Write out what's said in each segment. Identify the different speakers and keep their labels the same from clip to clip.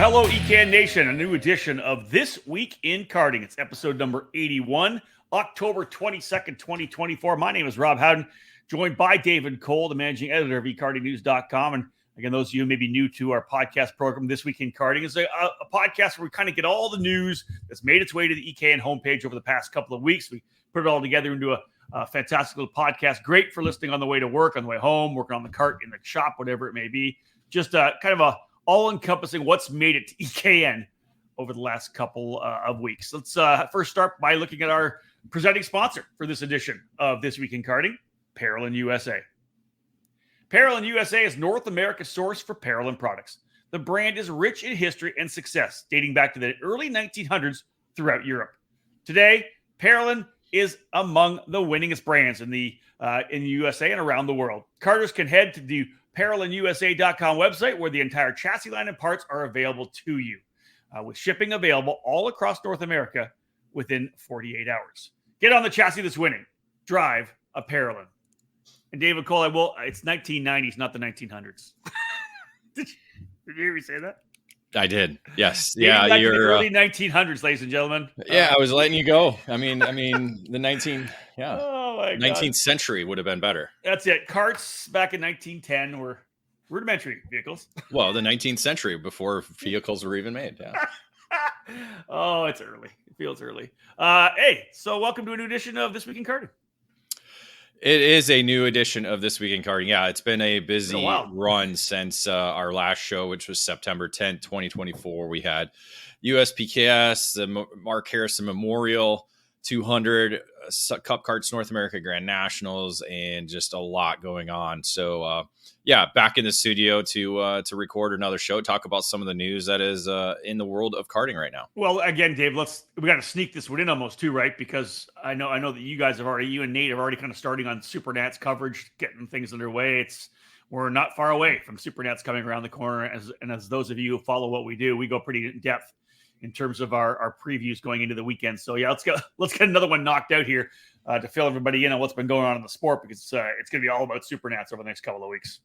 Speaker 1: Hello, ECAN Nation, a new edition of This Week in Karting. It's episode number 81, October 22nd, 2024. My name is Rob Howden, joined by David Cole, the managing editor of ekartingnews.com. And again, those of you who may be new to our podcast program, This Week in Karting is a podcast where we kind of get all the news that's made its way to the ECAN homepage over the past couple of weeks. We put it all together into a fantastic little podcast, great for listening on the way to work, on the way home, working on the cart, in the shop, whatever it may be. Just kind of a all-encompassing what's made it to EKN over the last couple of weeks. Let's first start by looking at our presenting sponsor for this edition of This Week in Karting, Parolin USA. Parolin USA is North America's source for Parolin products. The brand is rich in history and success, dating back to the early 1900s throughout Europe. Today, Parolin is among the winningest brands in the USA and around the world. Carters can head to the ParolinUSA.com website where the entire chassis line and parts are available to you, with shipping available all across North America within 48 hours. Get on the chassis that's winning. Drive a Parolin. And David Cole, it's 1990s, not the 1900s. Did you hear me say that?
Speaker 2: I did. Yes.
Speaker 1: Yeah. You're the early 1900s, ladies and gentlemen.
Speaker 2: Yeah, I was letting you go. I mean, the 19th
Speaker 1: God.
Speaker 2: century would have been better.
Speaker 1: That's it. Carts back in 1910 were rudimentary vehicles.
Speaker 2: Well, the 19th century before vehicles were even made. Yeah.
Speaker 1: Oh, it's early. It feels early. Hey, so welcome to a new edition of This Week in Karting.
Speaker 2: It is a new edition of This Week in Karting. Yeah, it's been a busy run since our last show, which was September 10th, 2024. We had USPKS, the Mark Harrison Memorial 200, Cup Karts North America Grand Nationals, and just a lot going on. So, back in the studio to record another show, talk about some of the news that is in the world of karting right now.
Speaker 1: Well, again, Dave, we got to sneak this one in almost too, right? Because I know that you and Nate have already kind of starting on Super Nats coverage, getting things underway. We're not far away from Super Nats coming around the corner. As those of you who follow what we do, we go pretty in depth in terms of our previews going into the weekend. So yeah, let's get another one knocked out here to fill everybody in on what's been going on in the sport, because it's going to be all about Super Nats over the next couple of weeks.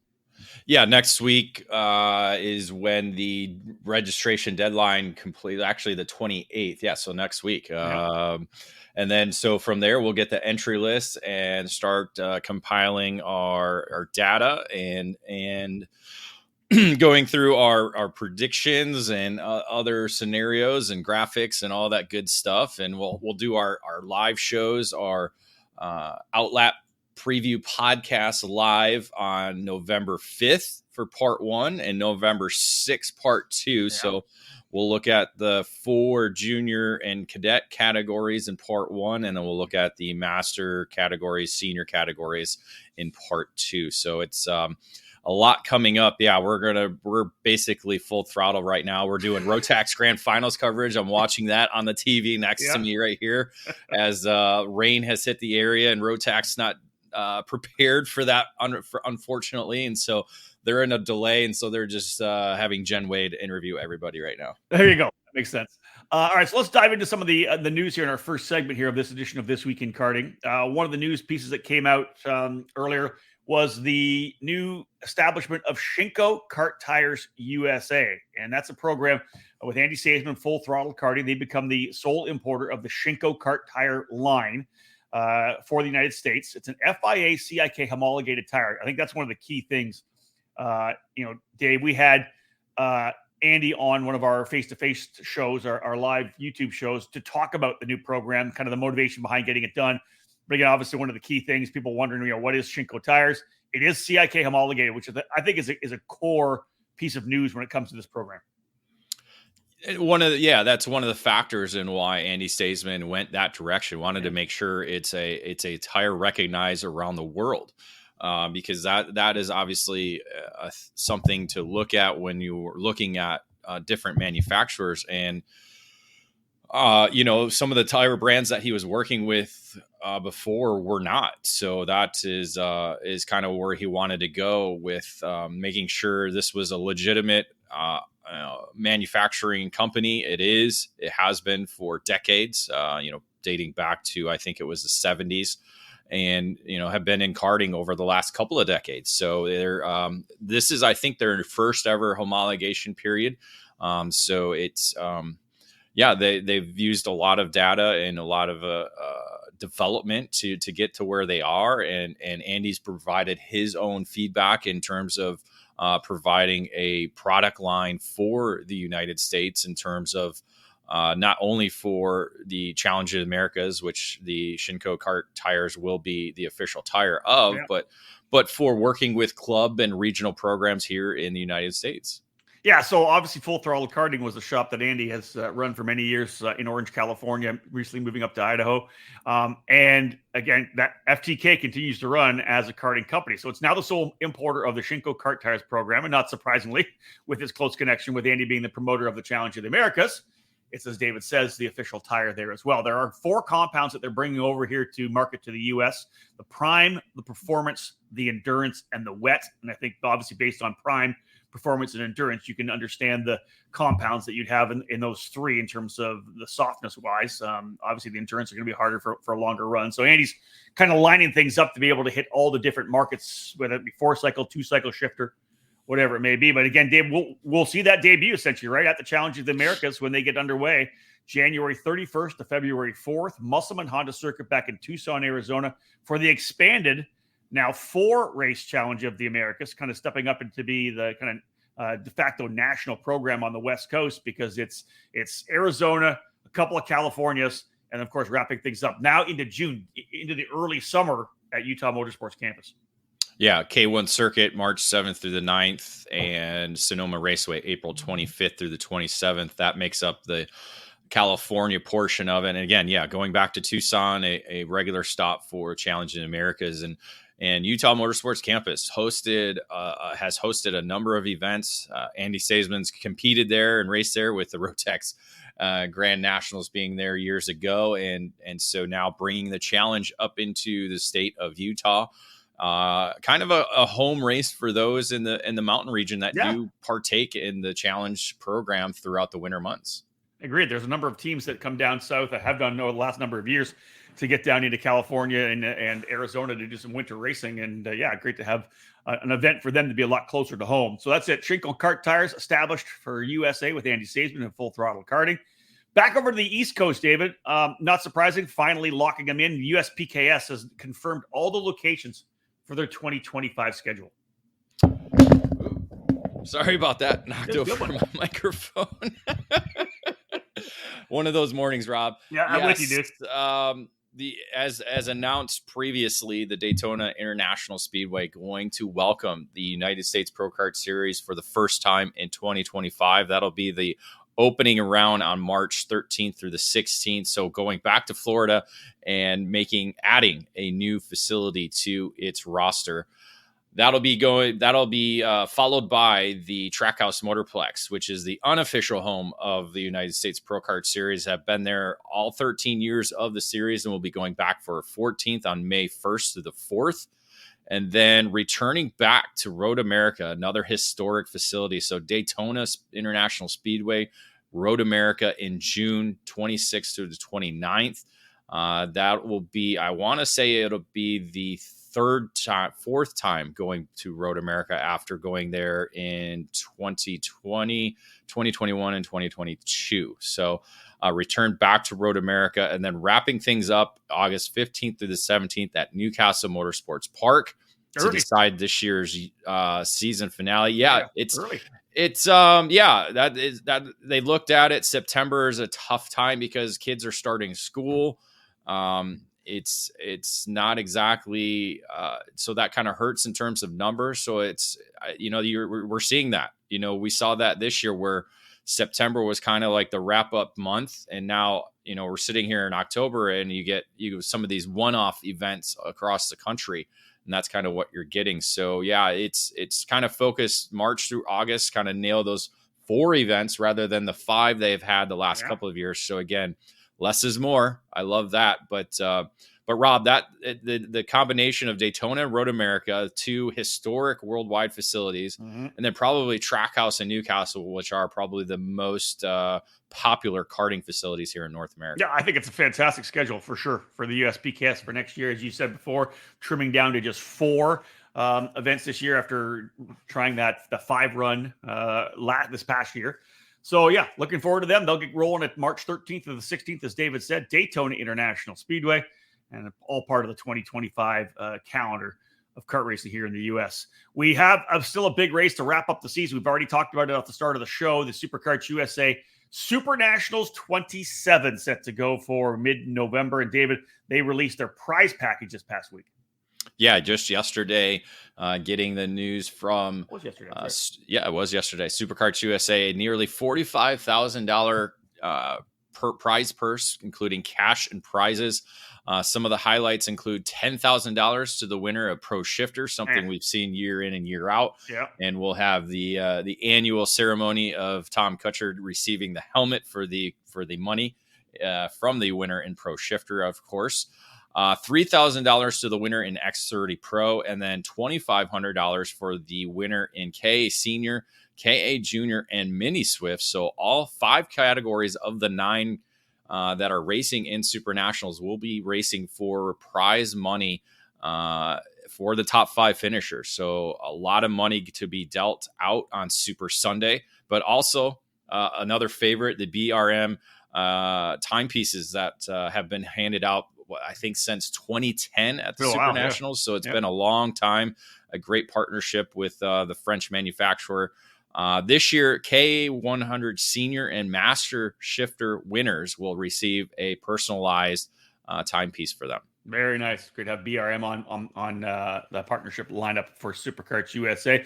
Speaker 2: Yeah, next week is when the registration deadline completes. Actually, the 28th. Yeah, so next week. And then so from there, we'll get the entry list and start compiling our data and going through our predictions and other scenarios and graphics and all that good stuff. And we'll do our live shows, our Outlap preview podcast live on November 5th for part 1 and November 6th, part 2. Yeah. So we'll look at the 4 junior and cadet categories in part 1, and then we'll look at the master categories, senior categories in part 2. So it's a lot coming up. Yeah, we're basically full throttle right now. We're doing Rotax Grand Finals coverage. I'm watching that on the TV next to me right here as rain has hit the area and Rotax not prepared for that, unfortunately. And so they're in a delay. And so they're just having Jen Wade interview everybody right now.
Speaker 1: There you go. That makes sense. All right, so let's dive into some of the news here in our first segment here of this edition of This Week in Karting. One of the news pieces that came out earlier was the new establishment of Shinko Kart Tires USA. And that's a program with Andy Saisman, Full Throttle Karting. They become the sole importer of the Shinko Kart tire line for the United States. It's an FIA CIK homologated tire. I think that's one of the key things. Dave, we had Andy on one of our face-to-face shows, our live YouTube shows, to talk about the new program, kind of the motivation behind getting it done. But again, obviously, one of the key things, people wondering, what is Shinko tires? It is CIK homologated, which I think is a core piece of news when it comes to this program.
Speaker 2: That's one of the factors in why Andy Staisman went that direction. Wanted to make sure it's a tire recognized around the world, because that is obviously something to look at when you're looking at different manufacturers. And some of the tire brands that he was working with before were not. So that is kind of where he wanted to go with making sure this was a legitimate manufacturing company. It has been for decades, dating back to, I think it was the 70s, and, have been in karting over the last couple of decades. So this is, I think, their first ever homologation period. So it's they've used a lot of data and a lot of development to get to where they are, and Andy's provided his own feedback in terms of providing a product line for the United States in terms of not only for the Challenge of the Americas, which the Shinko Kart tires will be the official tire of, but for working with club and regional programs here in the United States.
Speaker 1: Yeah, so obviously Full Throttle Karting was a shop that Andy has run for many years in Orange, California, recently moving up to Idaho. And again, that FTK continues to run as a karting company. So it's now the sole importer of the Shinko Kart Tires program. And not surprisingly, with his close connection with Andy being the promoter of the Challenge of the Americas, it's, as David says, the official tire there as well. There are 4 compounds that they're bringing over here to market to the U.S. The Prime, the Performance, the Endurance, and the Wet. And I think obviously based on Prime, Performance, and Endurance, you can understand the compounds that you'd have in those 3 in terms of the softness wise. Obviously the Endurance are going to be harder for a longer run. So Andy's kind of lining things up to be able to hit all the different markets, whether it be 4-cycle, 2-cycle shifter, whatever it may be. But again, Dave, we'll see that debut essentially right at the Challenge of the Americas when they get underway, January 31st to February 4th, Musselman Honda Circuit back in Tucson, Arizona, for the expanded now 4-race Challenge of the Americas, kind of stepping up into be the kind of de facto national program on the West Coast, because it's Arizona, a couple of Californias, and of course wrapping things up now into June, into the early summer at Utah Motorsports Campus.
Speaker 2: Yeah, K1 Circuit, March 7th through the 9th, and Sonoma Raceway, April 25th through the 27th. That makes up the California portion of it. And again, going back to Tucson, a regular stop for Challenge in Americas. And Utah Motorsports Campus has hosted a number of events. Andy Seisman's competed there and raced there with the Rotex Grand Nationals being there years ago. And so now bringing the challenge up into the state of Utah. Kind of a home race for those in the mountain region that do partake in the challenge program throughout the winter months.
Speaker 1: Agreed. There's a number of teams that come down south that have done the last number of years to get down into California and Arizona to do some winter racing. And great to have an event for them to be a lot closer to home. So that's it. Shinko Kart Tires established for USA with Andy Seisman and Full Throttle Karting. Back over to the East Coast, David. Not surprising, finally locking them in. USPKS has confirmed all the locations for their 2025 schedule.
Speaker 2: Sorry about that. Knocked over my microphone. One of those mornings, Rob.
Speaker 1: Yeah, I'm with you, dude.
Speaker 2: As announced previously, the Daytona International Speedway going to welcome the United States Pro Kart Series for the first time in 2025. That'll be the opening round on March 13th through the 16th. So going back to Florida and adding a new facility to its roster. That'll be followed by the Trackhouse Motorplex, which is the unofficial home of the United States Pro Kart Series. Have been there all 13 years of the series, and will be going back for a 14th on May 1st through the 4th. And then returning back to Road America, another historic facility. So Daytona International Speedway, Road America in June 26th through the 29th. That will be, I want to say it'll be the fourth time going to Road America after going there in 2020, 2021, and 2022. So return back to Road America, and then wrapping things up August 15th through the 17th at Newcastle Motorsports Park to decide this year's season finale. It's early. It's that they looked at it. September is a tough time because kids are starting school. It's not exactly so that kind of hurts in terms of numbers. So it's we're seeing that. We saw that this year where September was kind of like the wrap up month, and now we're sitting here in October and you get some of these one-off events across the country, and that's kind of what you're getting. So it's kind of focused March through August, kind of nail those 4 events rather than the 5 they've had the last couple of years. So again, less is more. I love that. But Rob, that the combination of Daytona and Road America, 2 historic worldwide facilities, and then probably Trackhouse and Newcastle, which are probably the most popular karting facilities here in North America.
Speaker 1: Yeah, I think it's a fantastic schedule for sure for the USPKS for next year. As you said before, trimming down to just 4 events this year after trying the 5 run this past year. So, yeah, looking forward to them. They'll get rolling at March 13th to the 16th, as David said, Daytona International Speedway, and all part of the 2025 calendar of kart racing here in the U.S. We have still a big race to wrap up the season. We've already talked about it at the start of the show, the SuperKarts USA Super Nationals 27 set to go for mid-November. And, David, they released their prize package this past week.
Speaker 2: Yeah, just yesterday, getting the news from.
Speaker 1: It was yesterday.
Speaker 2: Yeah, it was yesterday. SuperKarts USA, nearly $45,000 per prize purse, including cash and prizes. Some of the highlights include $10,000 to the winner of Pro Shifter, something we've seen year in and year out.
Speaker 1: Yeah.
Speaker 2: And we'll have the annual ceremony of Tom Kutcher receiving the helmet for the money from the winner in Pro Shifter, of course. $3,000 to the winner in X30 Pro, and then $2,500 for the winner in KA Senior, KA Junior, and Mini Swift. So all 5 categories of the 9 that are racing in Super Nationals will be racing for prize money for the top 5 finishers. So a lot of money to be dealt out on Super Sunday, but also another favorite, the BRM timepieces that have been handed out, I think, since 2010 at the Super Nationals. So it's been a long time, a great partnership with the French manufacturer. This year, K100 Senior and Master Shifter winners will receive a personalized timepiece for them.
Speaker 1: Very nice. Great to have BRM on the partnership lineup for SuperKarts USA.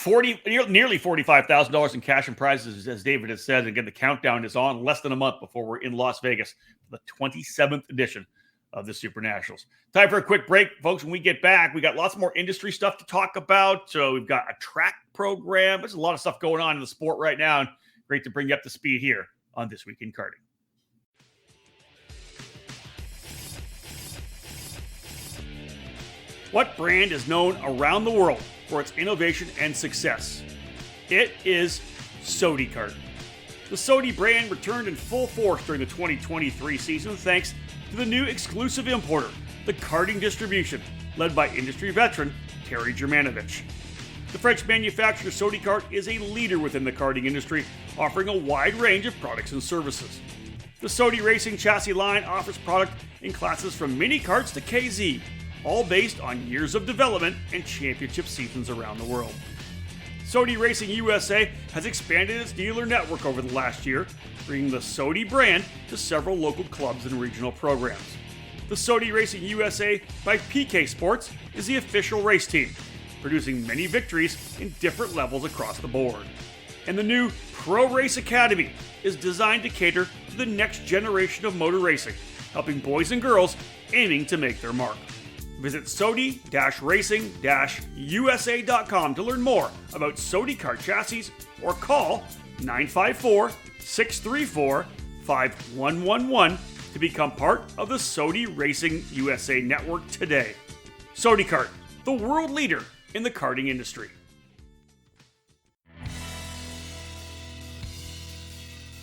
Speaker 1: Nearly $45,000 in cash and prizes, as David has said. Again, the countdown is on, less than a month before we're in Las Vegas for the 27th edition of the Super Nationals. Time for a quick break, folks. When we get back, we got lots more industry stuff to talk about. So we've got a track program. There's a lot of stuff going on in the sport right now. And great to bring you up to speed here on This Week in Karting. What brand is known around the world for its innovation and success? It is SodiKart. The Sodi brand returned in full force during the 2023 season thanks to the new exclusive importer, the Karting Distribution, led by industry veteran Terry Germanovich. The French manufacturer SodiKart is a leader within the karting industry, offering a wide range of products and services. The Sodi Racing chassis line offers product in classes from mini karts to KZ, all based on years of development and championship seasons around the world. Sodi Racing USA has expanded its dealer network over the last year, bringing the Sodi brand to several local clubs and regional programs. The Sodi Racing USA by PK Sports is the official race team, producing many victories in different levels across the board. And the new Pro Race Academy is designed to cater to the next generation of motor racing, helping boys and girls aiming to make their mark. Visit Sodi-Racing-USA.com to learn more about SodiKart chassis or call 954-634-5111 to become part of the Sodi Racing USA network today. SodiKart, the world leader in the karting industry.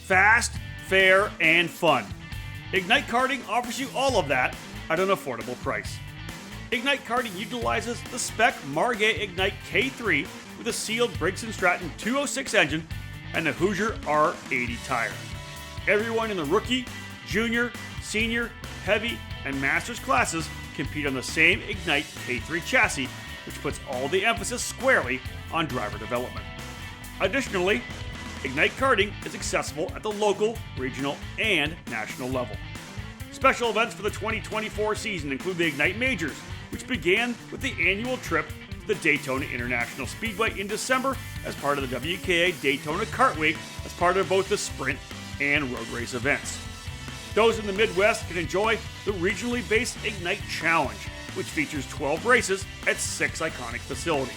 Speaker 1: Fast, fair, and fun. Ignite Karting offers you all of that at an affordable price. Ignite Karting utilizes the spec Margay Ignite K3 with a sealed Briggs & Stratton 206 engine and the Hoosier R80 tire. Everyone in the rookie, junior, senior, heavy, and masters classes compete on the same Ignite K3 chassis, which puts all the emphasis squarely on driver development. Additionally, Ignite Karting is accessible at the local, regional, and national level. Special events for the 2024 season include the Ignite Majors, which began with the annual trip to the Daytona International Speedway in December as part of the WKA Daytona Kart Week as part of both the sprint and road race events. Those in the Midwest can enjoy the regionally based Ignite Challenge, which features 12 races at 6 iconic facilities.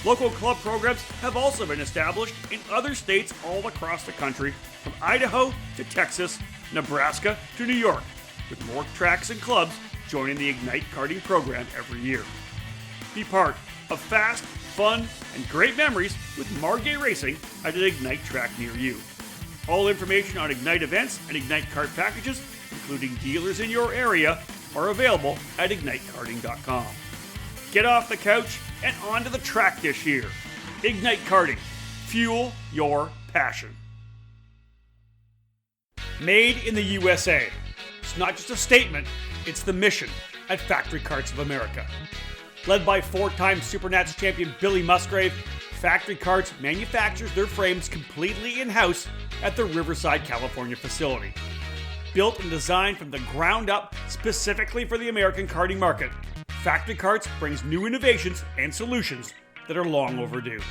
Speaker 1: Local club programs have also been established in other states all across the country, from Idaho to Texas, Nebraska to New York, with more tracks and clubs joining the Ignite Karting program every year. Be part of fast, fun, and great memories with Margay Racing at an Ignite track near you. All information on Ignite events and Ignite kart packages, including dealers in your area, are available at ignitekarting.com. Get off the couch and onto the track this year. Ignite Karting. Fuel your passion. Made in the USA. It's not just a statement, it's the mission at Factory Karts of America. Led by 4-time Supernats champion Billy Musgrave, Factory Karts manufactures their frames completely in-house at the Riverside, California facility. Built and designed from the ground up specifically for the American karting market, Factory Karts brings new innovations and solutions that are long overdue.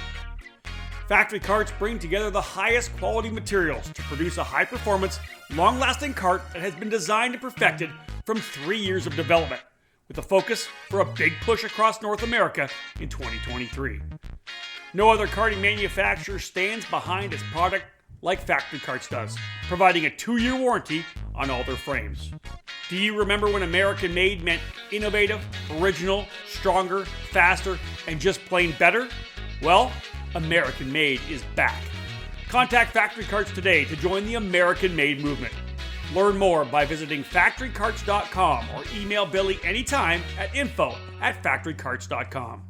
Speaker 1: Factory Karts bring together the highest quality materials to produce a high-performance, long-lasting kart that has been designed and perfected from 3 years of development, with a focus for a big push across North America in 2023. No other karting manufacturer stands behind its product like Factory Karts does, providing a 2-year warranty on all their frames. Do you remember when American made meant innovative, original, stronger, faster, and just plain better? Well, American made is back. Contact Factory Karts today to join the American made movement. Learn more by visiting factorykarts.com or email Billy anytime at info@factorykarts.com.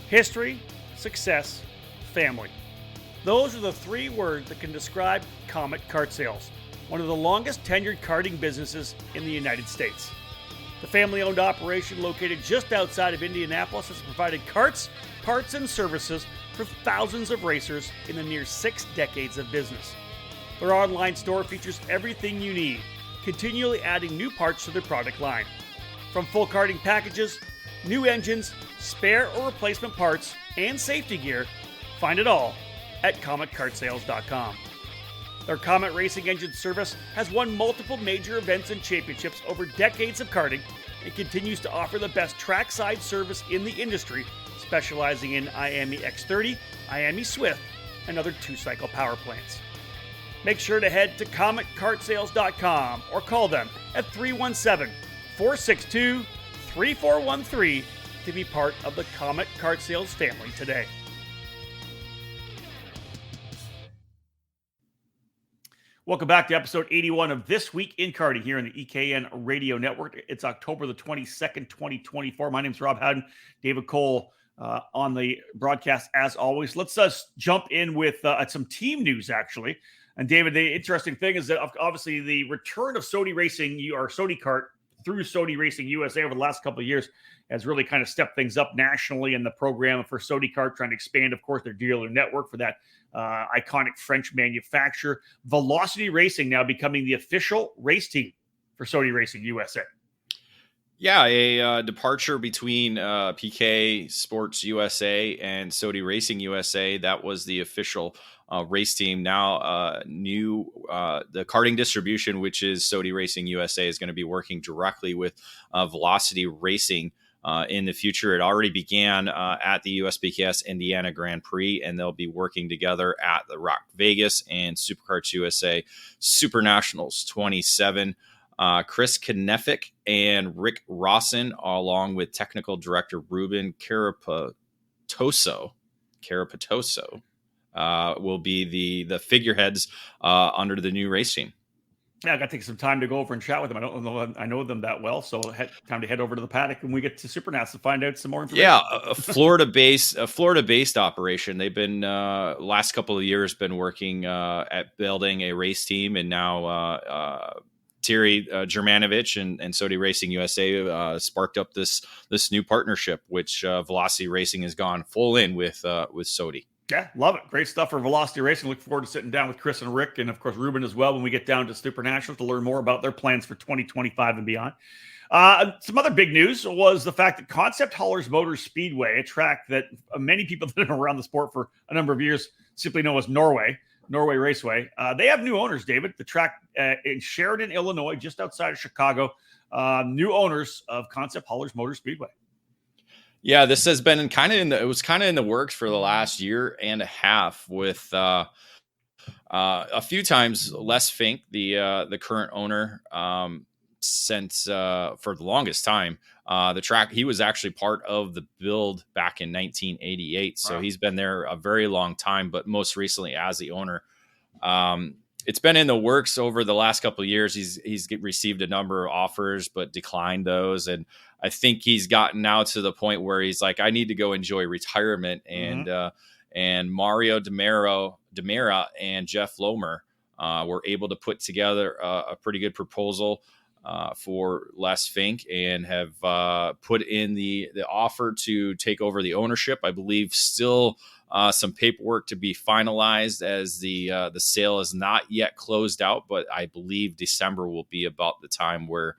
Speaker 1: History, success, family. Those are the 3 words that can describe Comet Kart Sales, one of the longest tenured karting businesses in the United States. The family-owned operation located just outside of Indianapolis has provided karts, parts, and services for thousands of racers in the near 6 decades of business. Their online store features everything you need, continually adding new parts to their product line. From full karting packages, new engines, spare or replacement parts, and safety gear, find it all at CometKartSales.com. Their Comet Racing Engine service has won multiple major events and championships over decades of karting and continues to offer the best trackside service in the industry, specializing in IAME X30, IAME Swift, and other 2-cycle power plants. Make sure to head to CometKartSales.com or call them at 317-462-3413 to be part of the Comet Kart Sales family today. Welcome back to episode 81 of This Week in Karting here on the EKN Radio Network. It's October the 22nd, 2024. My name is Rob Howden, David Cole on the broadcast as always. Let's jump in with some team news, actually. And David, the interesting thing is that obviously the return of Sodi Racing, or Sodi Kart, through Sodi Racing USA over the last couple of years has really kind of stepped things up nationally in the program for Sodi Kart, trying to expand, of course, their dealer network for that iconic French manufacturer. Velocity Racing now becoming the official race team for Sodi Racing USA.
Speaker 2: Yeah, a departure between PK Sports USA and Sodi Racing USA. That was the official race team. Now, the karting distribution, which is Sodi Racing USA, is going to be working directly with Velocity Racing in the future. It already began at the USBKS Indiana Grand Prix, and they'll be working together at the Rock Vegas and Superkarts USA Super Nationals 27. Chris Knefik and Rick Rawson, along with technical director Ruben Carapatoso, will be the figureheads under the new race team.
Speaker 1: Yeah, I got to take some time to go over and chat with them. I don't know I know them that well, so time to head over to the paddock when we get to Supernats to find out some more information.
Speaker 2: Yeah, a Florida-based operation. They've been last couple of years been working at building a race team, and now Thierry Germanovich and Sodi Racing USA sparked up this new partnership, which Velocity Racing has gone full in with Sodi.
Speaker 1: Yeah, love it. Great stuff for Velocity Racing. Look forward to sitting down with Chris and Rick, and of course Ruben as well when we get down to Super Nationals to learn more about their plans for 2025 and beyond. Some other big news was the fact that Concept Haulers Motor Speedway, a track that many people that have been around the sport for a number of years simply know as Norway Raceway. They have new owners, David. The track in Sheridan, Illinois, just outside of Chicago. New owners of Concept Haulers Motor Speedway.
Speaker 2: Yeah, this has been kind of in the works for the last year and a half with a few times Les Fink, the current owner, since for the longest time. The track, he was actually part of the build back in 1988. So He's been there a very long time, but most recently as the owner. It's been in the works over the last couple of years. He's received a number of offers, but declined those. And I think he's gotten now to the point where he's like, I need to go enjoy retirement. And and Mario Demera and Jeff Lomer were able to put together a pretty good proposal for Les Fink, and have put in the offer to take over the ownership. I believe still some paperwork to be finalized, as the sale is not yet closed out, but I believe December will be about the time where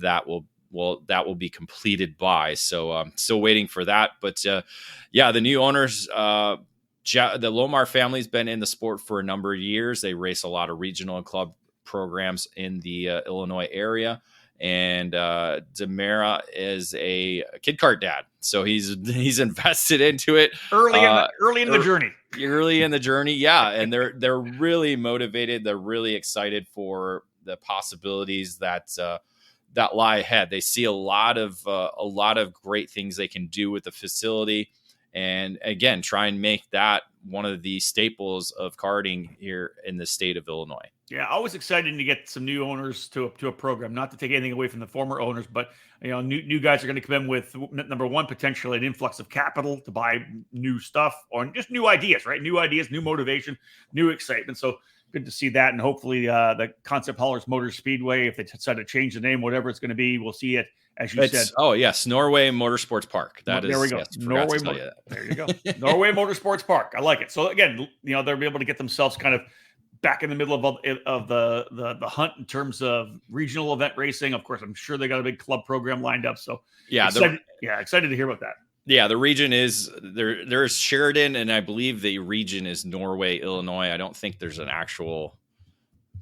Speaker 2: that will be completed by. So I'm still waiting for that. But the new owners, the Lomar family's been in the sport for a number of years. They race a lot of regional and club programs in the Illinois area. And Demera is a kid kart dad, so he's invested into it
Speaker 1: early in the journey.
Speaker 2: Yeah, and they're really motivated. They're really excited for the possibilities that lie ahead. They see a lot of great things they can do with the facility, and again, try and make that one of the staples of karting here in the state of Illinois.
Speaker 1: Yeah, always excited to get some new owners to a program. Not to take anything away from the former owners, but new guys are going to come in with, number one, potentially an influx of capital to buy new stuff, or just new ideas, right? New ideas, new motivation, new excitement. So good to see that, and hopefully the Concept Haulers Motor Speedway, if they decide to change the name, whatever it's going to be, we'll see it. As you said.
Speaker 2: Oh yes, Norway Motorsports Park. There we go.
Speaker 1: Yes, Norway. There you go. Norway Motorsports Park. I like it. So again, they'll be able to get themselves kind of back in the middle of the hunt in terms of regional event racing. Of course, I'm sure they got a big club program lined up. So excited to hear about that.
Speaker 2: Yeah, the region is there. There's Sheridan, and I believe the region is Norway, Illinois. I don't think there's an actual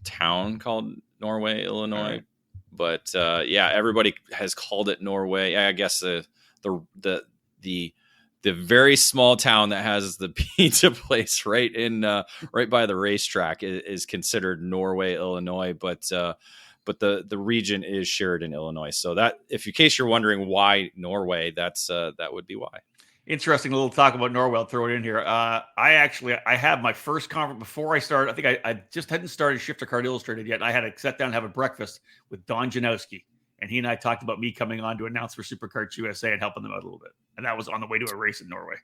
Speaker 2: town called Norway, Illinois. Right. But everybody has called it Norway. I guess the very small town that has the pizza place right by the racetrack is considered Norway, Illinois. But the region is Sheridan, Illinois. So that, if in case you're wondering why Norway, that would be why.
Speaker 1: Interesting little talk about Norway. I'll throw it in here. I have my first conference before I started. I think I just hadn't started Shifter Card Illustrated yet. And I had to sit down and have a breakfast with Don Janowski. And he and I talked about me coming on to announce for Supercarts USA and helping them out a little bit. And that was on the way to a race in Norway.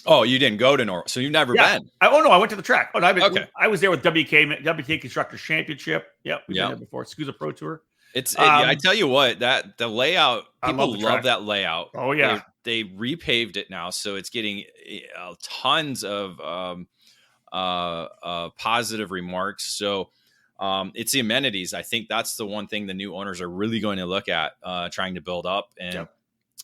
Speaker 2: Oh, you didn't go to Norway, so you've never been?
Speaker 1: I went to the track. Oh, no, I was there with WK Constructors Championship. Yep, we've been there before. SCUSA Pro Tour.
Speaker 2: I tell you what, that the layout, people love that layout.
Speaker 1: Oh yeah,
Speaker 2: they repaved it now, so it's getting tons of positive remarks. So it's the amenities. I think that's the one thing the new owners are really going to look at, trying to build up, and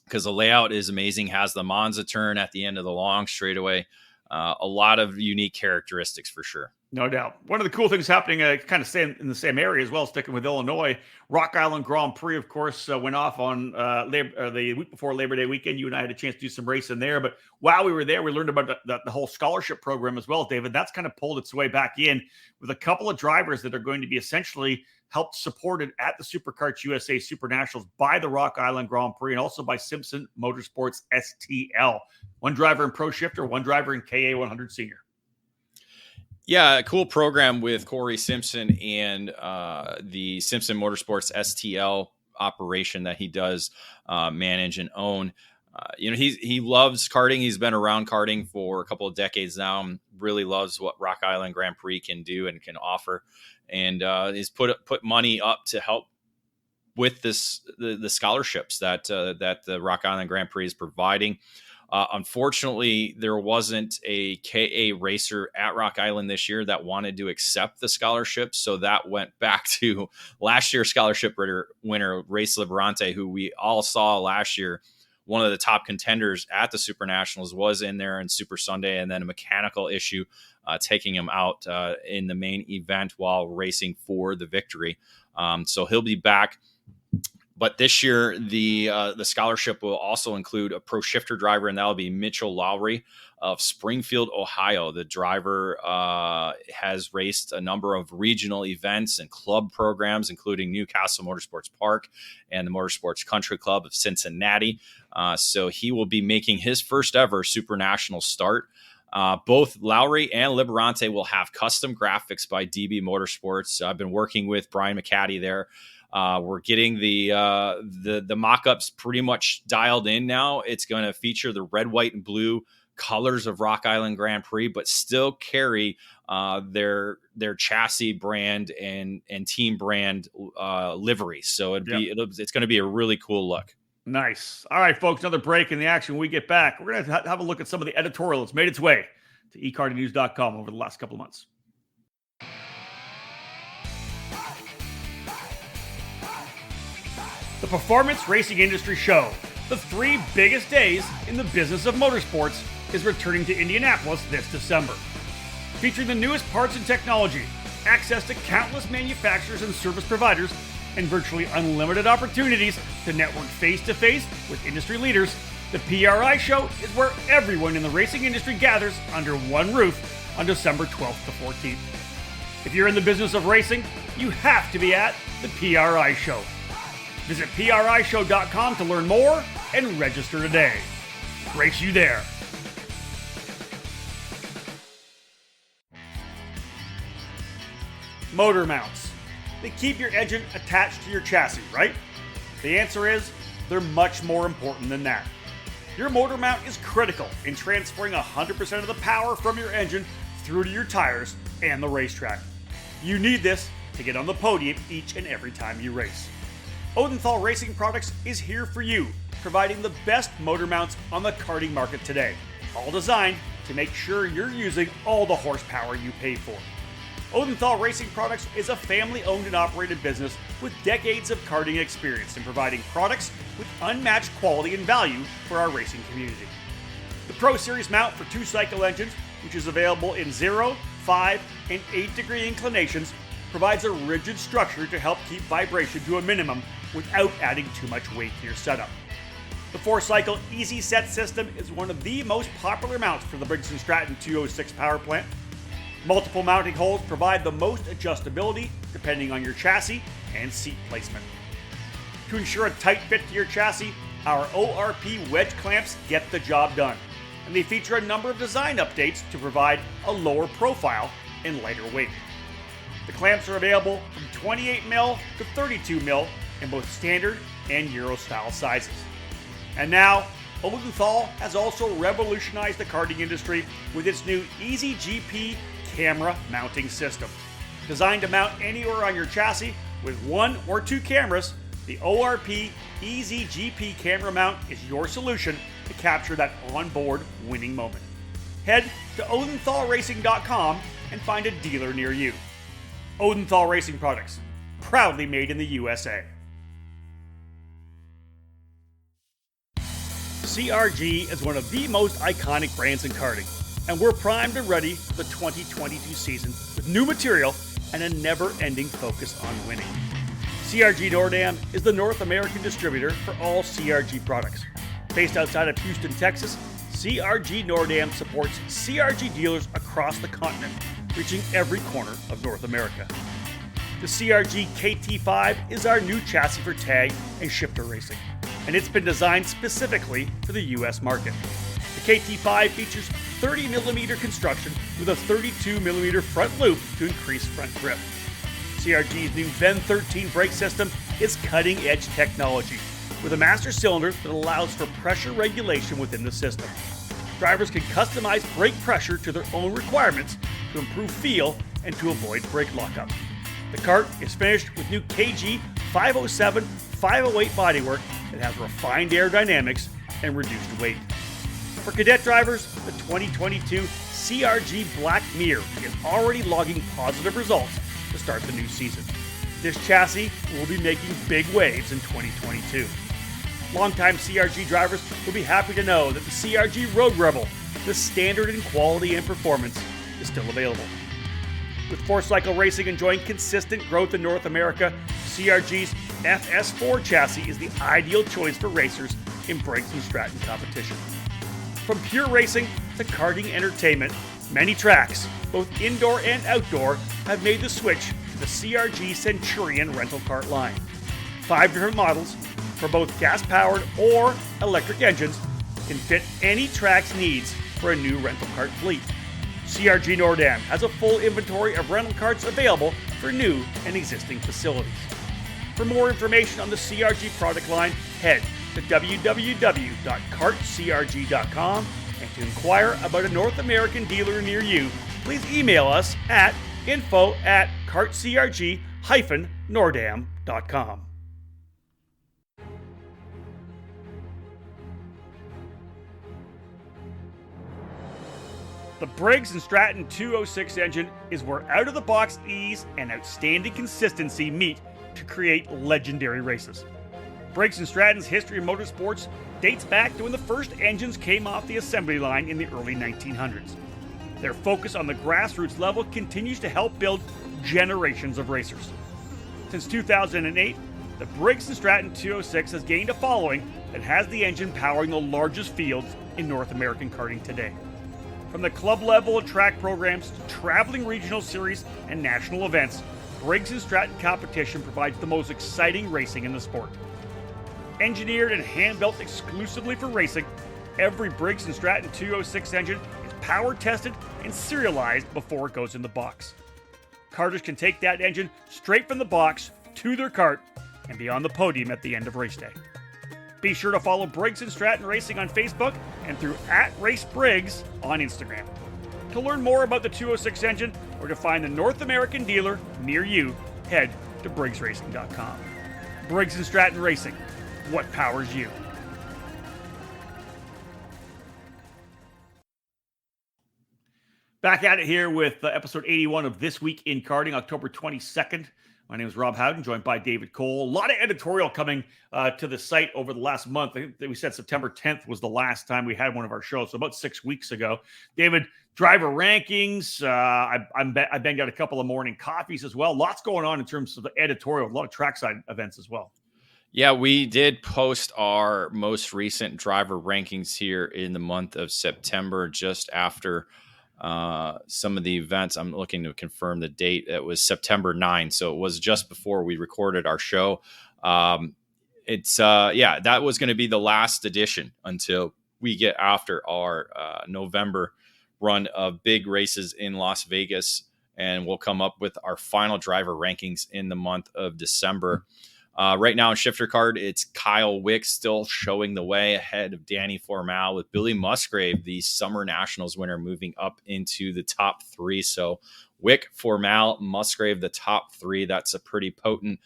Speaker 2: because the layout is amazing, has the Monza turn at the end of the long straightaway, a lot of unique characteristics for sure.
Speaker 1: No doubt. One of the cool things happening, kind of in the same area as well, sticking with Illinois, Rock Island Grand Prix, of course, went off on the week before Labor Day weekend. You and I had a chance to do some racing there. But while we were there, we learned about the whole scholarship program as well, David. That's kind of pulled its way back in with a couple of drivers that are going to be essentially helped supported at the Supercarts USA Super Nationals by the Rock Island Grand Prix and also by Simpson Motorsports STL. One driver in Pro Shifter, one driver in KA100 Senior.
Speaker 2: Yeah, a cool program with Corey Simpson and the Simpson Motorsports STL operation that he does manage and own. He loves karting. He's been around karting for a couple of decades now. And really loves what Rock Island Grand Prix can do and can offer. And he's put money up to help with the scholarships that the Rock Island Grand Prix is providing. Unfortunately, there wasn't a KA racer at Rock Island this year that wanted to accept the scholarship. So that went back to last year's scholarship winner, Race Liberante, who we all saw last year. One of the top contenders at the Super Nationals was in there in Super Sunday, and then a mechanical issue taking him out in the main event while racing for the victory. So he'll be back. But this year, the scholarship will also include a pro shifter driver, and that'll be Mitchell Lowry of Springfield, Ohio. The driver has raced a number of regional events and club programs, including Newcastle Motorsports Park and the Motorsports Country Club of Cincinnati. So he will be making his first ever Super National start. Both Lowry and Liberante will have custom graphics by DB Motorsports. I've been working with Brian McCaddy there. We're getting the mock-ups pretty much dialed in now. It's going to feature the red, white, and blue colors of Rock Island Grand Prix, but still carry their chassis brand and team brand livery. So it's going to be a really cool look.
Speaker 1: Nice. All right, folks, another break in the action. When we get back, we're going to have a look at some of the editorial that's made its way to ekartingnews.com over the last couple of months. The Performance Racing Industry Show, the 3 biggest days in the business of motorsports, is returning to Indianapolis this December. Featuring the newest parts and technology, access to countless manufacturers and service providers, and virtually unlimited opportunities to network face-to-face with industry leaders, the PRI Show is where everyone in the racing industry gathers under one roof on December 12th to 14th. If you're in the business of racing, you have to be at the PRI Show. Visit PRIshow.com to learn more and register today. Race you there. Motor mounts. They keep your engine attached to your chassis, right? The answer is, they're much more important than that. Your motor mount is critical in transferring 100% of the power from your engine through to your tires and the racetrack. You need this to get on the podium each and every time you race. Odenthal Racing Products is here for you, providing the best motor mounts on the karting market today, all designed to make sure you're using all the horsepower you pay for. Odenthal Racing Products is a family-owned and operated business with decades of karting experience in providing products with unmatched quality and value for our racing community. The Pro Series mount for 2-cycle engines, which is available in 0, 5, and 8-degree inclinations, provides a rigid structure to help keep vibration to a minimum without adding too much weight to your setup. The 4-cycle Easy Set system is one of the most popular mounts for the Briggs & Stratton 206 power plant. Multiple mounting holes provide the most adjustability depending on your chassis and seat placement. To ensure a tight fit to your chassis, our ORP wedge clamps get the job done, and they feature a number of design updates to provide a lower profile and lighter weight. The clamps are available from 28mm to 32mm in both standard and Euro style sizes. And now, Odenthal has also revolutionized the karting industry with its new Easy GP camera mounting system. Designed to mount anywhere on your chassis with 1 or 2 cameras, the ORP Easy GP camera mount is your solution to capture that onboard winning moment. Head to odenthalracing.com and find a dealer near you. Odenthal Racing Products, proudly made in the USA. CRG is one of the most iconic brands in karting, and we're primed and ready for the 2022 season with new material and a never-ending focus on winning. CRG Nordam is the North American distributor for all CRG products. Based outside of Houston, Texas, CRG Nordam supports CRG dealers across the continent, reaching every corner of North America. The CRG KT5 is our new chassis for tag and shifter racing, and it's been designed specifically for the US market. The KT5 features 30mm construction with a 32mm front loop to increase front grip. CRG's new VEN 13 brake system is cutting-edge technology with a master cylinder that allows for pressure regulation within the system. Drivers can customize brake pressure to their own requirements to improve feel and to avoid brake lockup. The kart is finished with new KG 507, 508 bodywork that has refined aerodynamics and reduced weight. For cadet drivers, the 2022 CRG Black Mirror is already logging positive results to start the new season. This chassis will be making big waves in 2022. Longtime CRG drivers will be happy to know that the CRG Road Rebel, the standard in quality and performance, is still available. With 4-cycle racing enjoying consistent growth in North America, CRG's FS4 chassis is the ideal choice for racers in Briggs & Stratton competition. From pure racing to karting entertainment, many tracks, both indoor and outdoor, have made the switch to the CRG Centurion rental kart line. 5 different models for both gas-powered or electric engines can fit any track's needs for a new rental kart fleet. CRG Nordam has a full inventory of rental karts available for new and existing facilities. For more information on the CRG product line, head to www.kartcrg.com and To inquire about a North American dealer near you, please email us at info@kartcrg-nordam.com. The Briggs & Stratton 206 engine is where out-of-the-box ease and outstanding consistency meet to create legendary races. Briggs & Stratton's history in motorsports dates back to when the first engines came off the assembly line in the early 1900s. Their focus on the grassroots level continues to help build generations of racers. Since 2008, the Briggs & Stratton 206 has gained a following that has the engine powering the largest fields in North American karting today. From the club level and track programs to traveling regional series and national events, Briggs & Stratton competition provides the most exciting racing in the sport. Engineered and hand-built exclusively for racing, every Briggs & Stratton 206 engine is power tested and serialized before it goes in the box. Karters can take that engine straight from the box to their kart and be on the podium at the end of race day. Be sure to follow Briggs & Stratton Racing on Facebook and through @RaceBriggs on Instagram. To learn more about the 206 engine or to find the North American dealer near you, head to briggsracing.com. Briggs & Stratton Racing, what powers you? Back at it here with episode 81 of This Week in Karting, October 22nd. My name is Rob Howden, joined by David Cole. A lot of editorial coming to the site over the last month. I think that we said September 10th was the last time we had one of our shows, so about 6 weeks ago. David, driver rankings. I banged out a couple of morning coffees as well. Lots going on in terms of the editorial. A lot of trackside events as well.
Speaker 2: Yeah, we did post our most recent driver rankings here in the month of September, just after some of the events. I'm looking to confirm the date. It was September 9. So it was just before we recorded our show. That was going to be the last edition until we get after our November run of big races in Las Vegas. And we'll come up with our final driver rankings in the month of December. Right now in Shifter Card, it's Kyle Wick still showing the way ahead of Danny Formal, with Billy Musgrave, the Summer Nationals winner, moving up into the top three. So Wick, Formal, Musgrave, the top three. That's a pretty potent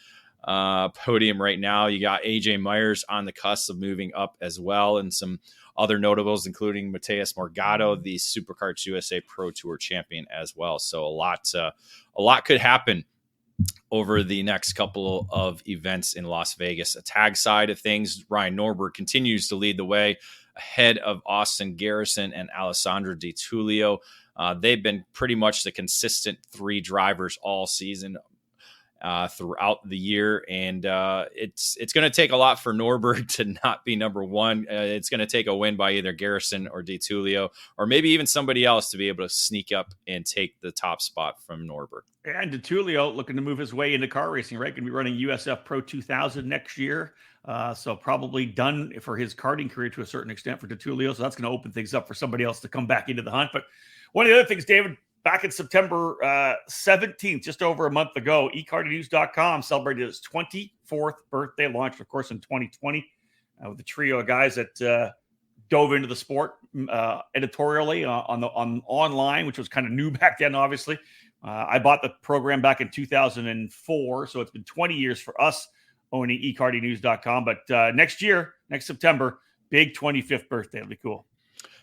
Speaker 2: podium right now. You got AJ Myers on the cusp of moving up as well, and some other notables, including Mateus Morgado, the Superkarts USA Pro Tour champion as well. So a lot could happen over the next couple of events in Las Vegas. A tag side of things, Ryan Norberg continues to lead the way ahead of Austin Garrison and Alessandro Di Tullio. They've been pretty much the consistent three drivers all season throughout the year. And it's going to take a lot for Norberg to not be number one. It's going to take a win by either Garrison or Di Tullio, or maybe even somebody else to be able to sneak up and take the top spot from Norberg.
Speaker 1: And Di Tullio looking to move his way into car racing, right? Going to be running USF Pro 2000 next year. So probably done for his karting career to a certain extent for Di Tullio. So that's going to open things up for somebody else to come back into the hunt. But one of the other things, David, back in September 17th, just over a month ago, ekartingnews.com celebrated its 24th birthday, launched, of course, in 2020 with a trio of guys that dove into the sport editorially on online, which was kind of new back then, obviously. I bought the program back in 2004, so it's been 20 years for us owning ekartingnews.com. But next September, big 25th birthday. It'll be cool.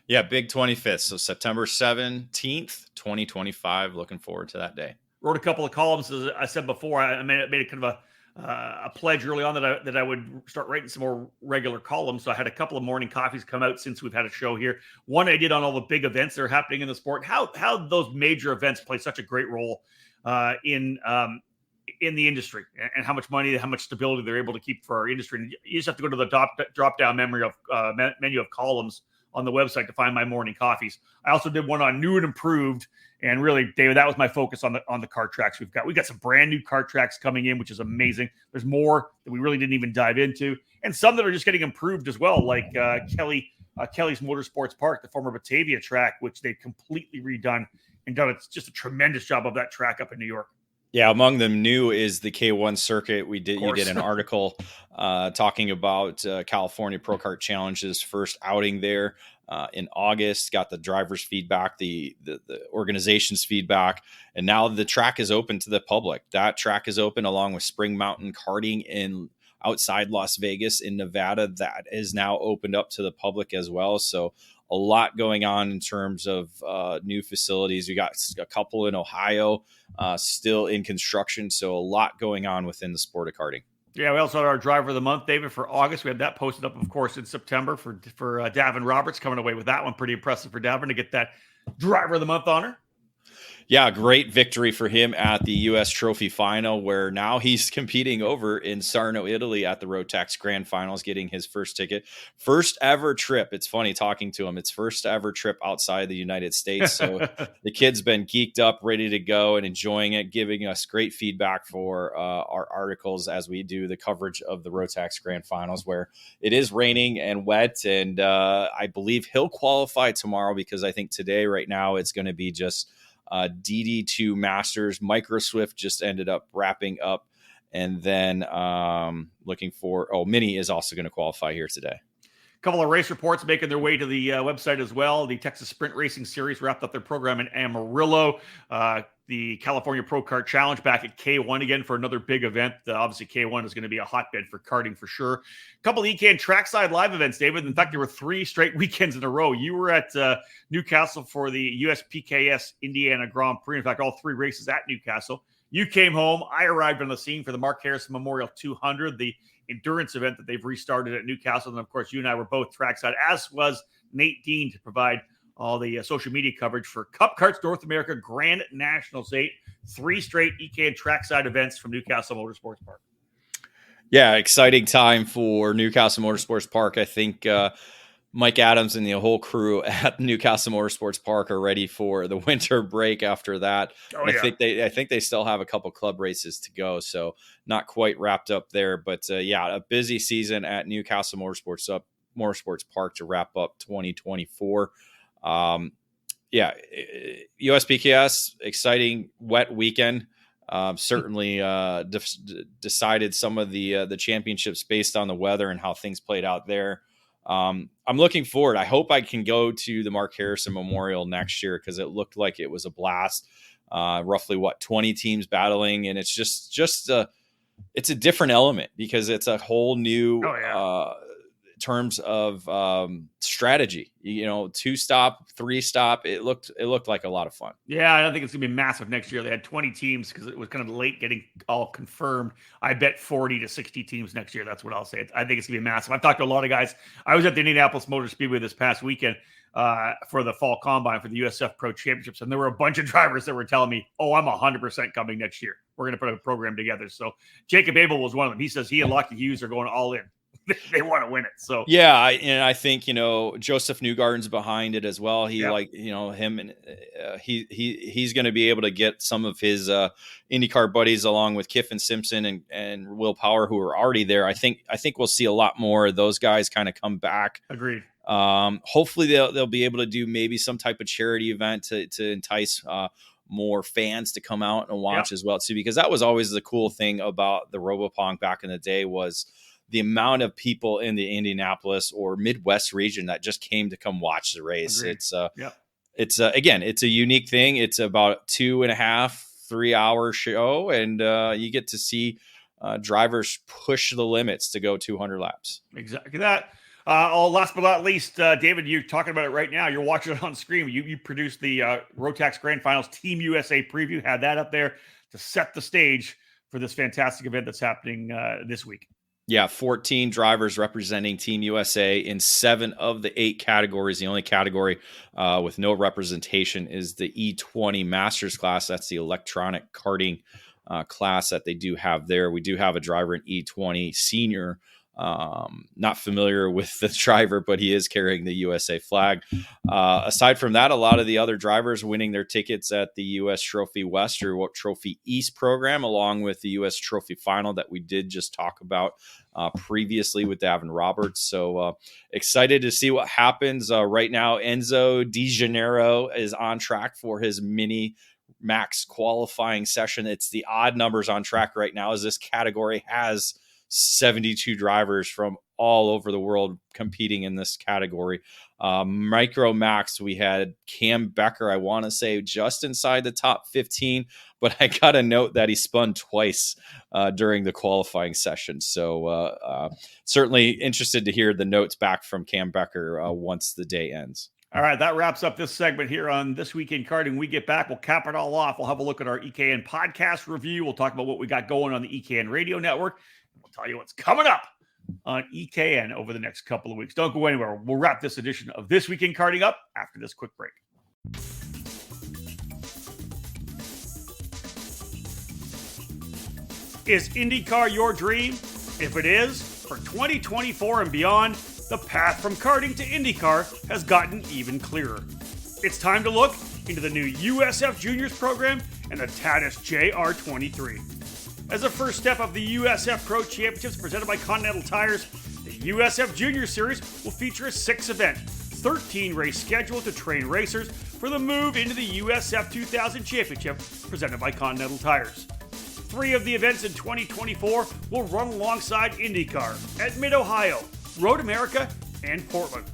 Speaker 2: Yeah, big 25th. So September 17th, 2025. Looking forward to that day.
Speaker 1: Wrote a couple of columns, as I said before. I made it kind of a pledge early on that I would start writing some more regular columns. So I had a couple of morning coffees come out since we've had a show here. One I did on all the big events that are happening in the sport. How those major events play such a great role in the industry, and how much money, how much stability they're able to keep for our industry. And you just have to go to the drop down menu of columns on the website to find my morning coffees. I also did one on new and improved. And really, David, that was my focus on the kart tracks we've got. We got some brand new kart tracks coming in, which is amazing. There's more that we really didn't even dive into, and some that are just getting improved as well, like Kelly's Motorsports Park, the former Batavia track, which they've completely redone and done. It's just a tremendous job of that track up in New York.
Speaker 2: Yeah, among them new is the K1 circuit. You did an
Speaker 1: Course.
Speaker 2: article talking about California Pro Kart Challenge's first outing there in August. Got the drivers' feedback, the organization's feedback, and now the track is open to the public. That track is open along with Spring Mountain Karting in outside Las Vegas in Nevada. That is now opened up to the public as well. So a lot going on in terms of new facilities. We got a couple in Ohio still in construction. So a lot going on within the sport of karting.
Speaker 1: Yeah, we also had our driver of the month, David, for August. We had that posted up, of course, in September for Davin Roberts, coming away with that one. Pretty impressive for Davin to get that driver of the month honor.
Speaker 2: Yeah, great victory for him at the U.S. Trophy Final, where now he's competing over in Sarno, Italy at the Rotax Grand Finals, getting his first ticket. First ever trip. It's funny talking to him. It's first ever trip outside the United States. So the kid's been geeked up, ready to go and enjoying it, giving us great feedback for our articles as we do the coverage of the Rotax Grand Finals, where it is raining and wet. And I believe he'll qualify tomorrow, because I think today, right now, it's going to be just DD2 Masters. Micro Swift just ended up wrapping up, and then looking for Mini is also going to qualify here today.
Speaker 1: A couple of race reports making their way to the website as well. The Texas Sprint Racing Series wrapped up their program in Amarillo. The California Pro Kart Challenge back at K1 again for another big event. Obviously, K1 is going to be a hotbed for karting for sure. A couple of EKN trackside live events, David. In fact, there were 3 straight weekends in a row. You were at Newcastle for the USPKS Indiana Grand Prix. In fact, all 3 races at Newcastle. You came home. I arrived on the scene for the Mark Harrison Memorial 200, the endurance event that they've restarted at Newcastle. And of course, you and I were both trackside, as was Nate Dean, to provide all the social media coverage for Cup Karts North America Grand Nationals 8. 3 straight EKN trackside events from Newcastle Motorsports Park.
Speaker 2: Yeah, exciting time for Newcastle Motorsports Park. I think Mike Adams and the whole crew at Newcastle Motorsports Park are ready for the winter break after that. I think they still have a couple club races to go, so not quite wrapped up there. But a busy season at Newcastle Motorsports Park to wrap up 2024. USPKS, exciting wet weekend. Certainly decided some of the championships based on the weather and how things played out there. I'm looking forward. I hope I can go to the Mark Harrison Memorial next year, because it looked like it was a blast. Roughly 20 teams battling, and it's just it's a different element, because it's a whole new terms of strategy. 2-stop, 3-stop. It looked like a lot of fun.
Speaker 1: Yeah, I don't think it's gonna be massive next year. They had 20 teams because it was kind of late getting all confirmed. I bet 40 to 60 teams next year. That's what I'll say. I think it's gonna be massive. I've talked to a lot of guys. I was at the Indianapolis Motor Speedway this past weekend for the fall combine for the USF Pro Championships, and there were a bunch of drivers that were telling me, I'm 100% coming next year. We're going to put a program together. So Jacob Abel was one of them. He says he and Lucky Hughes are going all in. They want to win it. So
Speaker 2: yeah, I think Joseph Newgarden's behind it as well. He him, and he's going to be able to get some of his IndyCar buddies, along with Kiffin Simpson and Will Power, who are already there. I think we'll see a lot more of those guys kind of come back.
Speaker 1: Agreed.
Speaker 2: Hopefully they'll be able to do maybe some type of charity event to entice more fans to come out and watch as well too, because that was always the cool thing about the Robopong back in the day, was the amount of people in the Indianapolis or Midwest region that just came to come watch the race.
Speaker 1: Agreed.
Speaker 2: It's again, it's a unique thing. It's about 2.5-3 hour show, and you get to see drivers push the limits to go 200 laps.
Speaker 1: Exactly that. Last but not least, David, you're talking about it right now. You're watching it on screen. You produced the Rotax Grand Finals Team USA preview, had that up there to set the stage for this fantastic event that's happening this week.
Speaker 2: Yeah, 14 drivers representing Team USA in 7 of the 8 categories. The only category with no representation is the E20 Masters class. That's the electronic karting class that they do have there. We do have a driver in E20 Senior. Not familiar with the driver, but he is carrying the USA flag. Aside from that, a lot of the other drivers winning their tickets at the US Trophy West or Trophy East program, along with the US Trophy Final that we did just talk about previously with Davin Roberts. So excited to see what happens right now. Enzo Di Gennaro is on track for his mini Max qualifying session. It's the odd numbers on track right now, as this category has 72 drivers from all over the world competing in this category. Micro Max, we had Cam Becker, I want to say just inside the top 15, but I got a note that he spun twice during the qualifying session. So certainly interested to hear the notes back from Cam Becker once the day ends.
Speaker 1: All right, that wraps up this segment here on This Week in Karting. When we get back, we'll cap it all off. We'll have a look at our EKN podcast review. We'll talk about what we got going on the EKN radio network. We'll tell you what's coming up on EKN over the next couple of weeks. Don't go anywhere. We'll wrap this edition of This Week in Karting up after this quick break. Is IndyCar your dream? If it is, for 2024 and beyond, the path from karting to IndyCar has gotten even clearer. It's time to look into the new USF Juniors program and the Tatis JR23. As a first step of the USF Pro Championships presented by Continental Tires, the USF Junior Series will feature a 6-event, 13-race schedule to train racers for the move into the USF 2000 Championship presented by Continental Tires. 3 of the events in 2024 will run alongside IndyCar at Mid-Ohio, Road America, and Portland.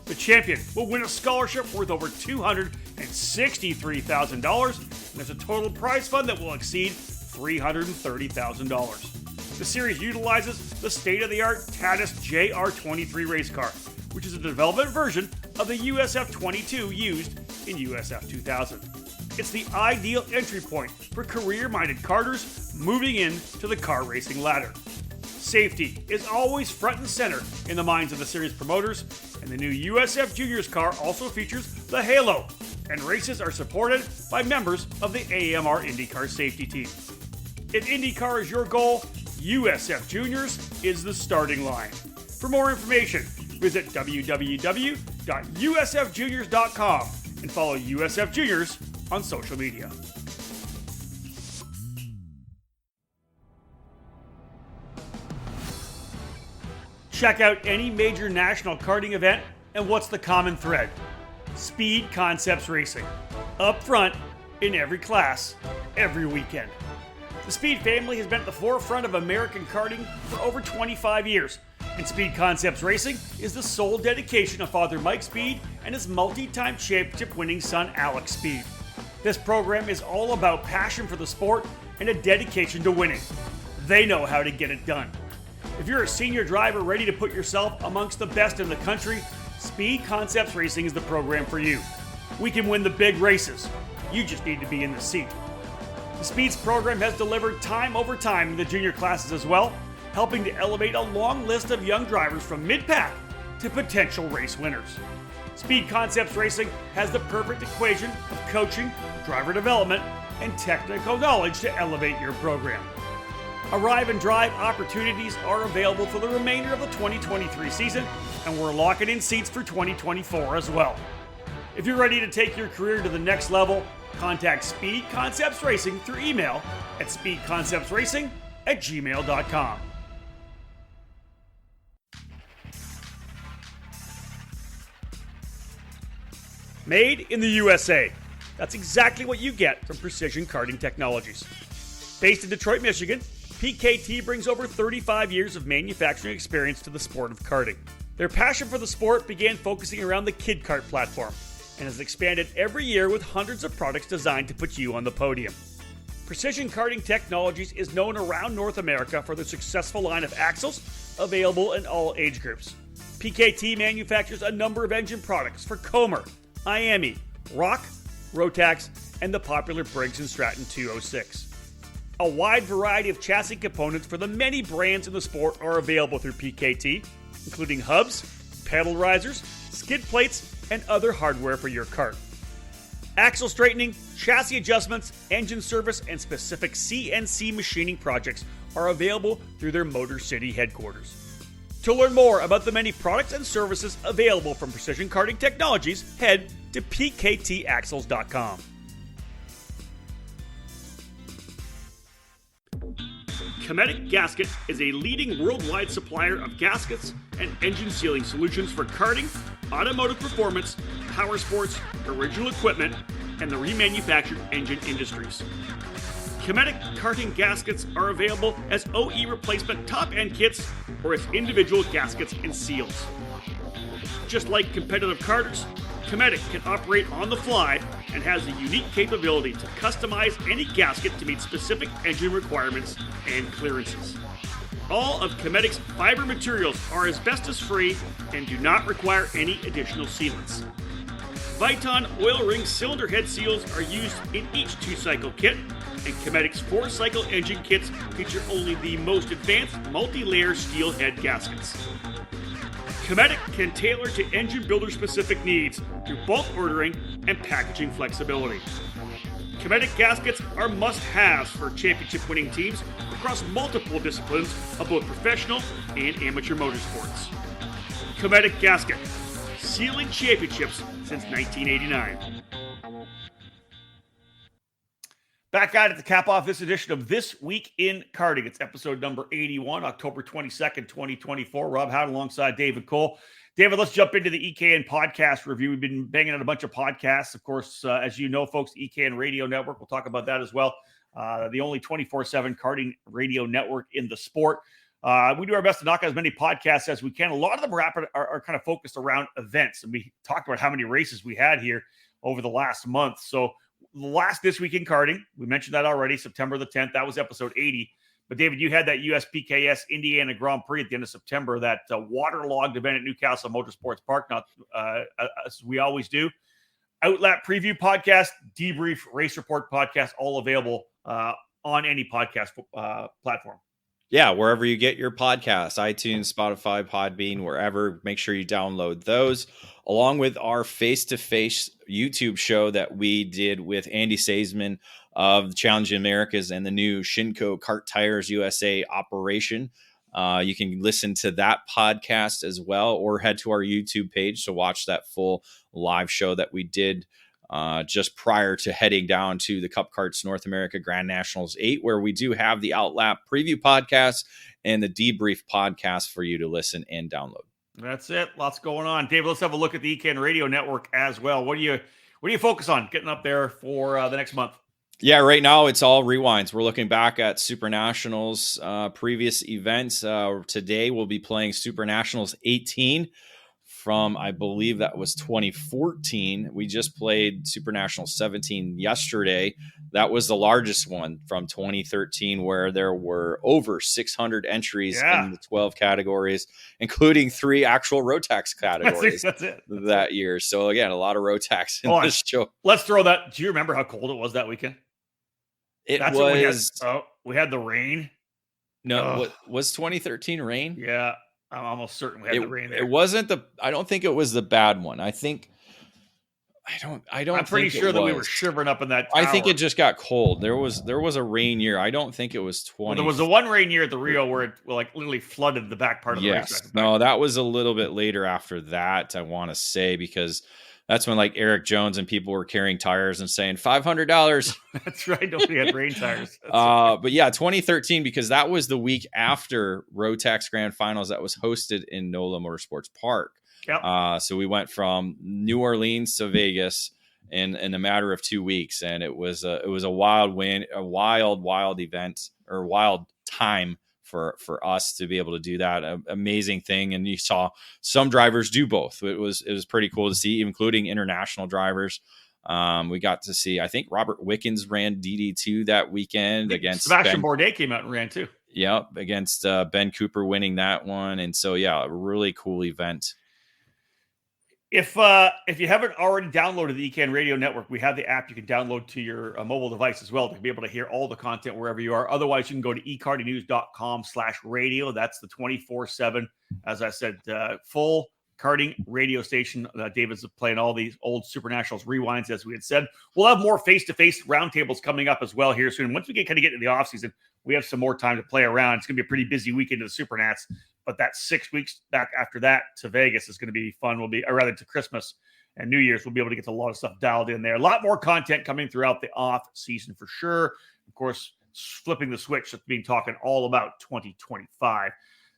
Speaker 1: The champion will win a scholarship worth over $263,000, and there's a total prize fund that will exceed $330,000. The series utilizes the state-of-the-art Tatis JR23 race car, which is a development version of the USF 22 used in USF 2000. It's the ideal entry point for career-minded karters moving into the car racing ladder. Safety is always front and center in the minds of the series promoters, and the new USF Juniors car also features the Halo, and races are supported by members of the AMR IndyCar safety team. If IndyCar is your goal, USF Juniors is the starting line. For more information, visit www.usfjuniors.com and follow USF Juniors on social media. Check out any major national karting event, and what's the common thread? Speed Concepts Racing. Up front, in every class, every weekend. The Speed family has been at the forefront of American karting for over 25 years, and Speed Concepts Racing is the sole dedication of Father Mike Speed and his multi-time championship-winning son Alex Speed. This program is all about passion for the sport and a dedication to winning. They know how to get it done. If you're a senior driver ready to put yourself amongst the best in the country, Speed Concepts Racing is the program for you. We can win the big races. You just need to be in the seat. The Speeds program has delivered time over time in the junior classes as well, helping to elevate a long list of young drivers from mid-pack to potential race winners. Speed Concepts Racing has the perfect equation of coaching, driver development, and technical knowledge to elevate your program. Arrive and drive opportunities are available for the remainder of the 2023 season, and we're locking in seats for 2024 as well. If you're ready to take your career to the next level, contact Speed Concepts Racing through email at speedconceptsracing@gmail.com. Made in the USA. That's exactly what you get from Precision Karting Technologies. Based in Detroit, Michigan, PKT brings over 35 years of manufacturing experience to the sport of karting. Their passion for the sport began focusing around the Kid Kart platform and has expanded every year with hundreds of products designed to put you on the podium. Precision Karting Technologies is known around North America for their successful line of axles available in all age groups. PKT manufactures a number of engine products for Comer, IAME, Rock, Rotax, and the popular Briggs & Stratton 206. A wide variety of chassis components for the many brands in the sport are available through PKT, including hubs, pedal risers, skid plates, and other hardware for your kart. Axle straightening, chassis adjustments, engine service, and specific CNC machining projects are available through their Motor City headquarters. To learn more about the many products and services available from Precision Karting Technologies, head to pktaxles.com. Cometic Gasket is a leading worldwide supplier of gaskets and engine sealing solutions for karting, automotive performance, power sports, original equipment, and the remanufactured engine industries. Kinetic karting gaskets are available as OE replacement top-end kits or as individual gaskets and seals. Just like competitive karters, Kinetic can operate on the fly and has the unique capability to customize any gasket to meet specific engine requirements and clearances. All of Kinetic's fiber materials are asbestos-free and do not require any additional sealants. Viton oil ring cylinder head seals are used in each 2-cycle kit, and Kinetic's 4-cycle engine kits feature only the most advanced multi-layer steel head gaskets. Kinetic can tailor to engine builder-specific needs through bulk ordering and packaging flexibility. Kinetic gaskets are must-haves for championship-winning teams across multiple disciplines of both professional and amateur motorsports. Kinetic gasket, sealing championships since 1989. Back at it to cap off this edition of This Week in Karting. It's episode number 81, October 22nd, 2024. Rob Howden alongside David Cole. David, let's jump into the EKN podcast review. We've been banging out a bunch of podcasts. Of course, as you know, folks, EKN Radio Network. We'll talk about that as well. The only 24/7 karting radio network in the sport. We do our best to knock out as many podcasts as we can. A lot of them are kind of focused around events. And we talked about how many races we had here over the last month. So last This Week in Karting, we mentioned that already, September the 10th. That was episode 80. But, David, you had that USPKS Indiana Grand Prix at the end of September, that waterlogged event at Newcastle Motorsports Park, as we always do. Outlap preview podcast, debrief, race report podcast, all available on any podcast platform.
Speaker 2: Yeah, wherever you get your podcasts, iTunes, Spotify, Podbean, wherever, make sure you download those, along with our face-to-face YouTube show that we did with Andy Saisman of Challenge Americas and the new Shinko Kart Tires USA operation. You can listen to that podcast as well, or head to our YouTube page to watch that full live show that we did just prior to heading down to the Cup Karts North America Grand Nationals 8, where we do have the Outlap preview podcast and the debrief podcast for you to listen and download.
Speaker 1: That's it. Lots going on. David, let's have a look at the EKN Radio Network as well. What do you focus on getting up there for the next month?
Speaker 2: Yeah, right now it's all rewinds. We're looking back at Super Nationals previous events. Today we'll be playing Super Nationals 18 from, I believe that was 2014. We just played Super National 17 yesterday. That was the largest one from 2013, where there were over 600 entries in the 12 categories, including 3 actual Rotax categories
Speaker 1: That's it.
Speaker 2: that year. So again, a lot of Rotax in this show.
Speaker 1: Let's throw that. Do you remember how cold it was that weekend?
Speaker 2: We
Speaker 1: had the rain.
Speaker 2: No, was 2013 rain?
Speaker 1: Yeah. I'm almost certain we had the rain there.
Speaker 2: It wasn't I don't think it was the bad one. I don't. I'm
Speaker 1: pretty sure that we were shivering up in that tower.
Speaker 2: I think it just got cold. There was a rain year. I don't think it was 20.
Speaker 1: Well, there was the one rain year at the Rio where it literally flooded the back part of the racetrack.
Speaker 2: No, that was a little bit later after that, I want to say, because that's when Eric Jones and people were carrying tires and saying $500.
Speaker 1: That's right. Nobody had rain tires.
Speaker 2: But yeah, 2013, because that was the week after Rotax Grand Finals that was hosted in NOLA Motorsports Park.
Speaker 1: Yep.
Speaker 2: So we went from New Orleans to Vegas in a matter of 2 weeks, and it was a wild event, or wild time for us to be able to do that. Amazing thing. And you saw some drivers do both. It was pretty cool to see, including international drivers. We got to see, I think Robert Wickens ran DD2 that weekend against
Speaker 1: Sebastian Bourdais came out and ran too.
Speaker 2: Yep. Against Ben Cooper winning that one. And so, yeah, a really cool event.
Speaker 1: If you haven't already downloaded the EKN Radio Network, we have the app you can download to your mobile device as well to be able to hear all the content wherever you are. Otherwise, you can go to ekartingnews.com/radio. That's the 24/7, as I said, full karting radio station. David's playing all these old Super Nationals rewinds, as we had said. We'll have more face-to-face roundtables coming up as well here soon. Once we get into the offseason, we have some more time to play around. It's going to be a pretty busy weekend of the Super Nats. But that 6 weeks back after that to Vegas is going to be fun. Or rather to Christmas and New Year's, we'll be able to get a lot of stuff dialed in there. A lot more content coming throughout the off season for sure. Of course, flipping the switch, that's being talking all about 2025.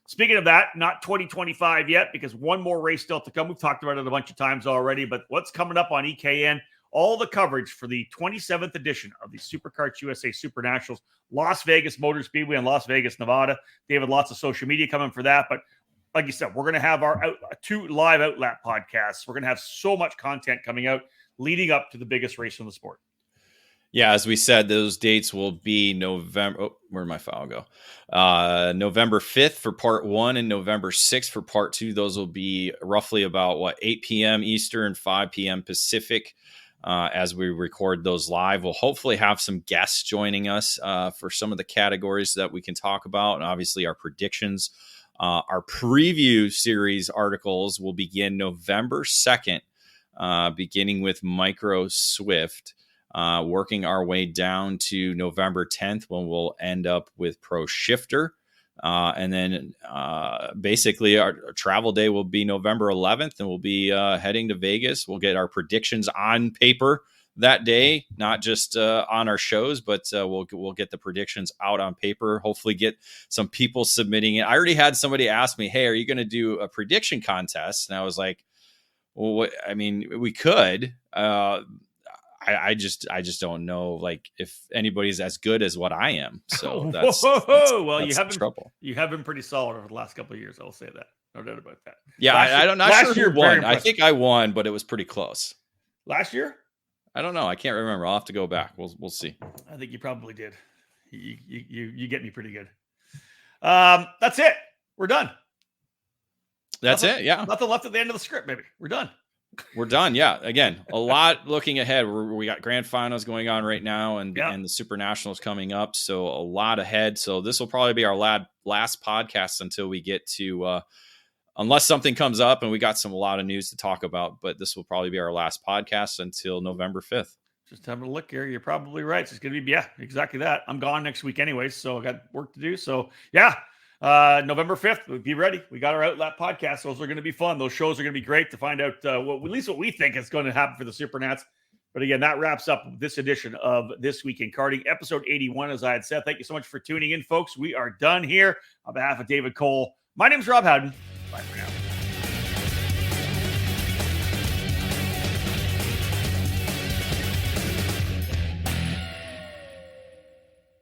Speaker 1: Speaking of that, not 2025 yet, because one more race still to come. We've talked about it a bunch of times already, but what's coming up on EKN all the coverage for the 27th edition of the SuperKarts USA Super Nationals, Las Vegas Motor Speedway in Las Vegas, Nevada. David, lots of social media coming for that. But like you said, we're going to have our 2 live outlet podcasts. We're going to have so much content coming out leading up to the biggest race in the sport.
Speaker 2: Yeah, as we said, those dates will be November. Oh, where'd my file go? November 5th for part 1 and November 6th for part 2. Those will be roughly about 8 p.m. Eastern, 5 p.m. Pacific. As we record those live, we'll hopefully have some guests joining us for some of the categories that we can talk about, and obviously our predictions. Our preview series articles will begin November 2nd, beginning with Micro Swift. Working our way down to November 10th when we'll end up with Pro Shifter. And then basically our travel day will be November 11th, and we'll be heading to Vegas. We'll get our predictions on paper that day, not just on our shows, but we'll get the predictions out on paper, hopefully get some people submitting it. I already had somebody ask me, hey, are you going to do a prediction contest? And I was like, well, I mean, we could. I just don't know if anybody's as good as what I am. So that's trouble.
Speaker 1: You have been pretty solid over the last couple of years. I'll say that. No doubt about that.
Speaker 2: Yeah, I'm not sure who won. I think I won, but it was pretty close.
Speaker 1: Last year?
Speaker 2: I don't know. I can't remember. I'll have to go back. We'll see.
Speaker 1: I think you probably did. You get me pretty good. That's it. We're done.
Speaker 2: That's it. Yeah.
Speaker 1: Nothing left at the end of the script, maybe. We're done.
Speaker 2: We're done. Yeah. Again, a lot looking ahead. We got grand finals going on right now and the Super Nationals coming up. So a lot ahead. So this will probably be our last podcast until we get to, unless something comes up and we got a lot of news to talk about, but this will probably be our last podcast until November 5th.
Speaker 1: Just having a look here. You're probably right. It's going to be, exactly that. I'm gone next week anyways, so I got work to do. So November 5th, be ready. We got our outlet podcast. Those are going to be fun. Those shows are going to be great to find out at least what we think is going to happen for the Super Nats. But again, that wraps up this edition of This Week in Karting, episode 81, as I had said. Thank you so much for tuning in, folks. We are done here. On behalf of David Cole, my name is Rob Howden. Bye for now.